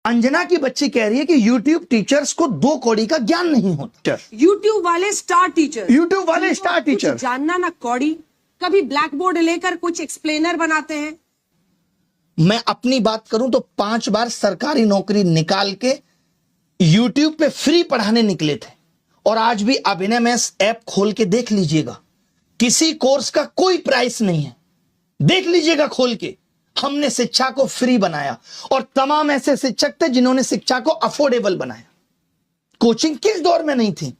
अंजना की बच्ची कह रही है कि यूट्यूब टीचर्स को 2 कौड़ी का ज्ञान नहीं होता। यूट्यूब वाले स्टार टीचर, यूट्यूब वाले स्टार टीचर जानना ना कौड़ी, कभी ब्लैक बोर्ड लेकर कुछ एक्सप्लेनर बनाते हैं। मैं अपनी बात करूं तो 5 बार सरकारी नौकरी निकाल के यूट्यूब पे फ्री पढ़ाने निकले थे, और आज भी अभिनय मैथ्स ऐप खोल के देख लीजिएगा, किसी कोर्स का कोई प्राइस नहीं है। देख लीजिएगा खोल के, हमने शिक्षा को फ्री बनाया, और तमाम ऐसे शिक्षक थे जिन्होंने शिक्षा को अफोर्डेबल बनाया। कोचिंग किस दौर में नहीं थी?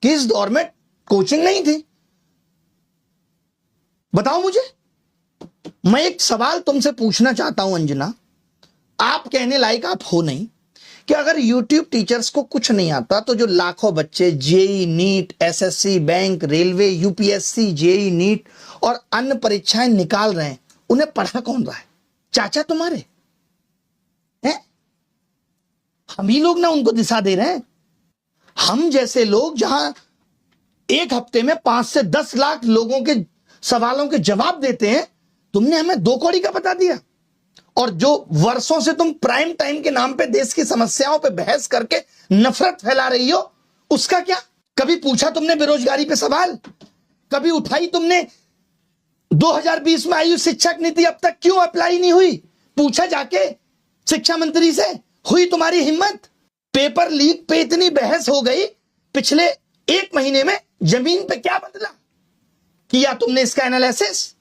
किस दौर में कोचिंग नहीं थी? बताओ मुझे। मैं एक सवाल तुमसे पूछना चाहता हूं अंजना, आप कहने लायक आप हो नहीं, कि अगर यूट्यूब टीचर्स को कुछ नहीं आता तो जो लाखों बच्चे JEE NEET, SSC, bank, railway, UPSC, JEE NEET और अन्य परीक्षाएं निकाल रहे हैं, उन्हें पढ़ा कौन रहा है? चाचा तुम्हारे हैं? हम ही लोग ना उनको दिशा दे रहे हैं। हम जैसे लोग जहां एक हफ्ते में 5 से 10 लाख लोगों के सवालों के जवाब देते हैं, तुमने हमें 2 कौड़ी का बता दिया। और जो वर्षों से तुम प्राइम टाइम के नाम पे देश की समस्याओं पे बहस करके नफरत फैला रही हो, उसका क्या? कभी पूछा तुमने बेरोजगारी पे सवाल? कभी उठाई तुमने 2020 में आई शिक्षक नीति अब तक क्यों अप्लाई नहीं हुई? पूछा जाके शिक्षा मंत्री से? हुई तुम्हारी हिम्मत? पेपर लीक पे इतनी बहस हो गई, पिछले 1 महीने में जमीन पे क्या बदला? किया तुमने इसका एनालिसिस?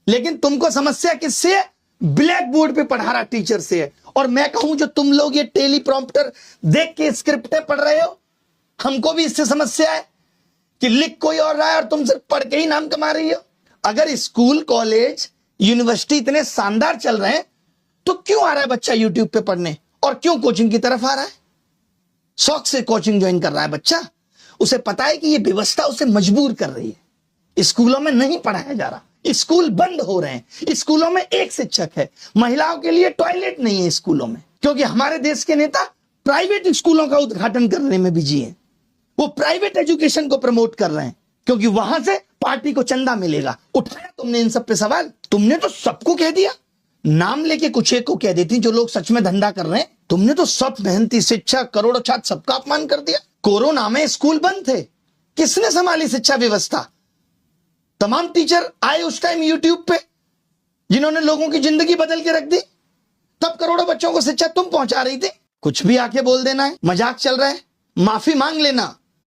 लेकिन तुमको समस्या किससे है? ब्लैक बोर्ड पे पढ़ा रहा टीचर से है। और मैं कहूं जो तुम लोग ये टेलीप्रॉम्प्टर देख के स्क्रिप्टें पढ़ रहे हो, हमको भी इससे समस्या है कि लिख कोई और रहा है और तुम सिर्फ पढ़ के ही नाम कमा रही हो। अगर स्कूल, कॉलेज, यूनिवर्सिटी इतने शानदार चल रहे हैं, तो क्यों आ रहा है बच्चा यूट्यूब पे पढ़ने, और क्यों कोचिंग की तरफ आ रहा है? शौक से कोचिंग ज्वाइन कर रहा है बच्चा, उसे पता है कि ये व्यवस्था उसे मजबूर कर रही है। स्कूलों में नहीं पढ़ाया जा रहा, स्कूल बंद हो रहे हैं, स्कूलों में एक शिक्षक है, महिलाओं के लिए टॉयलेट नहीं है स्कूलों में, क्योंकि हमारे देश के नेता प्राइवेट स्कूलों का उद्घाटन करने में बिजी हैं। वो प्राइवेट एजुकेशन को प्रमोट कर रहे हैं, क्योंकि वहां से पार्टी को चंदा मिलेगा। उठाया तुमने इन सब पे सवाल? तुमने तो सबको कह दिया, नाम लेके कुछ एक को कह देती जो लोग सच में धंधा कर रहे हैं। तुमने तो सब मेहनती शिक्षक, करोड़ों छात्र, सबका अपमान कर दिया। कोरोना में स्कूल बंद थे, किसने संभाली शिक्षा व्यवस्था? तमाम टीचर आए उस टाइम यूट्यूब पे, जिन्होंने लोगों की जिंदगी बदल के रख दी। तब करोड़ों बच्चों को शिक्षा तुम पहुंचा रही थी। कुछ भी आके बोल देना है, मजाक चल रहा है, माफी मांग लेना।